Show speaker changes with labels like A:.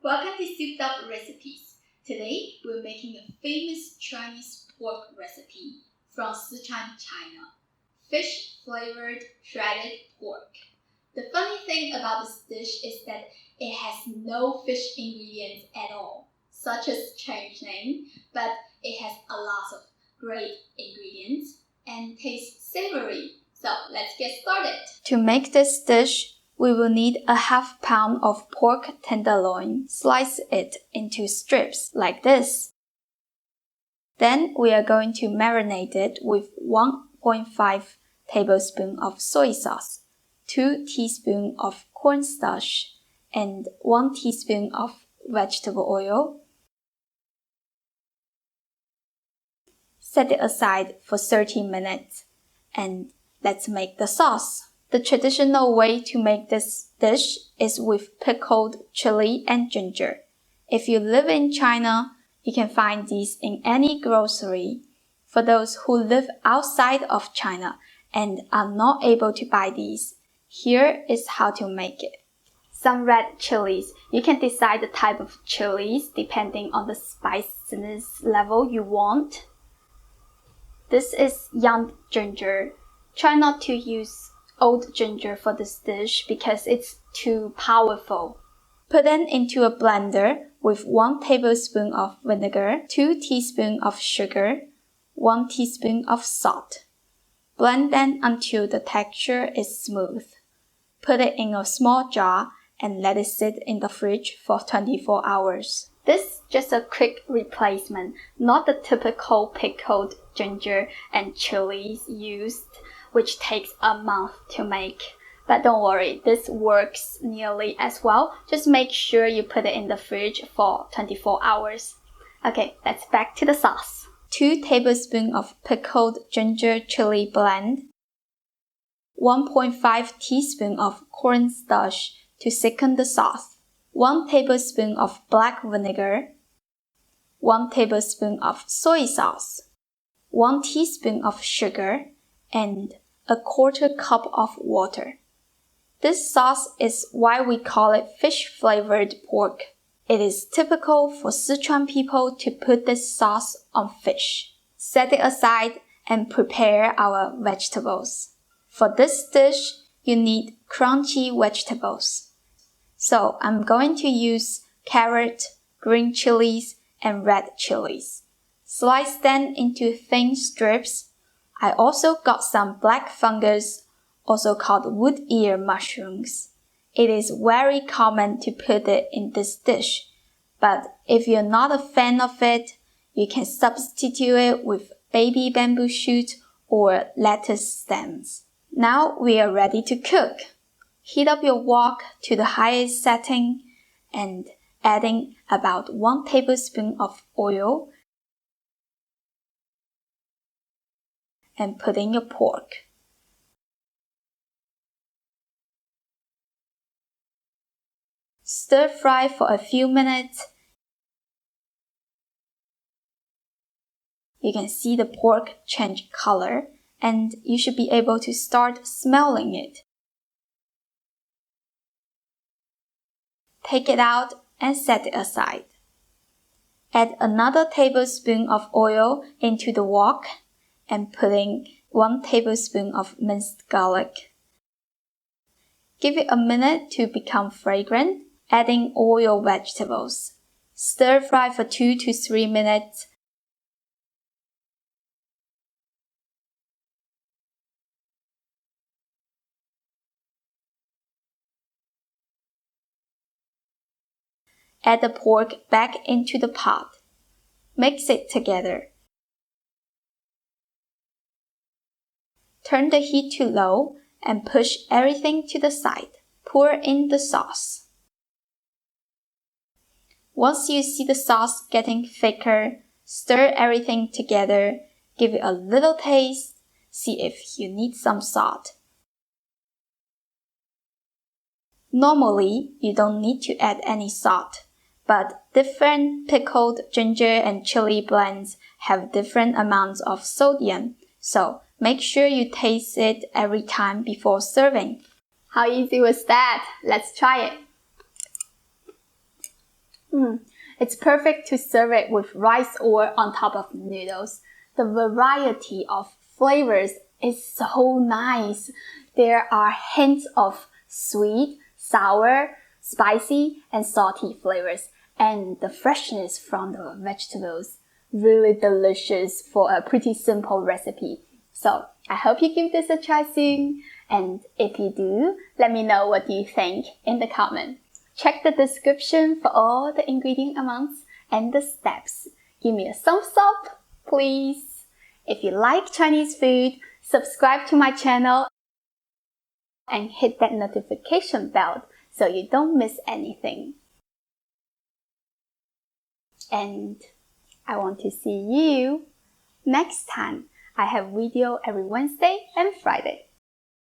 A: Welcome to Souped Up Recipes. Today we're making a famous Chinese pork recipe from Sichuan China. Fish-flavored shredded pork. The funny thing about this dish is that it has no fish ingredients at all, such as change name, but it has a lot of great ingredients and tastes savory. So let's get started. To make this dish, we will need a half pound of pork tenderloin. Slice it into strips like this. Then we are going to marinate it with 1.5 tablespoons of soy sauce, 2 teaspoons of cornstarch, and 1 teaspoon of vegetable oil. Set it aside for 30 minutes and let's make the sauce. The traditional way to make this dish is with pickled chili and ginger. If you live in China, you can find these in any grocery. For those who live outside of China and are not able to buy these, here is how to make it. Some red chilies. You can decide the type of chilies depending on the spiciness level you want. This is young ginger. Try not to use old ginger for this dish because it's too powerful. Put them into a blender with 1 tablespoon of vinegar, 2 teaspoons of sugar, 1 teaspoon of salt. Blend them until the texture is smooth. Put it in a small jar and let it sit in the fridge for 24 hours. This is just a quick replacement, not the typical pickled ginger and chilies used, which takes a month to make. But don't worry, this works nearly as well. Just make sure you put it in the fridge for 24 hours. Okay, let's back to the sauce. 2 tablespoons of pickled ginger chili blend, 1.5 teaspoons of cornstarch to thicken the sauce, 1 tablespoon of black vinegar, 1 tablespoon of soy sauce, 1 teaspoon of sugar, and a 1/4 cup of water. This sauce is why we call it fish-flavored pork. It is typical for Sichuan people to put this sauce on fish. Set it aside and prepare our vegetables. For this dish, you need crunchy vegetables. So I'm going to use carrot, green chilies, and red chilies. Slice them into thin strips. I also got some black fungus, also called wood ear mushrooms. It is very common to put it in this dish, but if you're not a fan of it, you can substitute it with baby bamboo shoots or lettuce stems. Now we are ready to cook. Heat up your wok to the highest setting and adding about 1 tablespoon of oil and put in your pork. Stir fry for a few minutes. You can see the pork change color and you should be able to start smelling it. Take it out and set it aside. Add another tablespoon of oil into the wok and put in 1 tablespoon of minced garlic. Give it a minute to become fragrant, adding all your vegetables. Stir fry for 2 to 3 minutes. Add the pork back into the pot. Mix it together. Turn the heat to low and push everything to the side. Pour in the sauce. Once you see the sauce getting thicker, stir everything together, give it a little taste, see if you need some salt. Normally, you don't need to add any salt, but different pickled ginger and chili blends have different amounts of sodium, so make sure you taste it every time before serving. How easy was that? Let's try it. It's perfect to serve it with rice or on top of noodles. The variety of flavors is so nice. There are hints of sweet, sour, spicy, and salty flavors, and the freshness from the vegetables. Really delicious for a pretty simple recipe. So I hope you give this a try soon. And if you do, let me know what you think in the comment. Check the description for all the ingredient amounts and the steps. Give me a thumbs up, please. If you like Chinese food, subscribe to my channel and hit that notification bell so you don't miss anything. And I want to see you next time. I have video every Wednesday and Friday.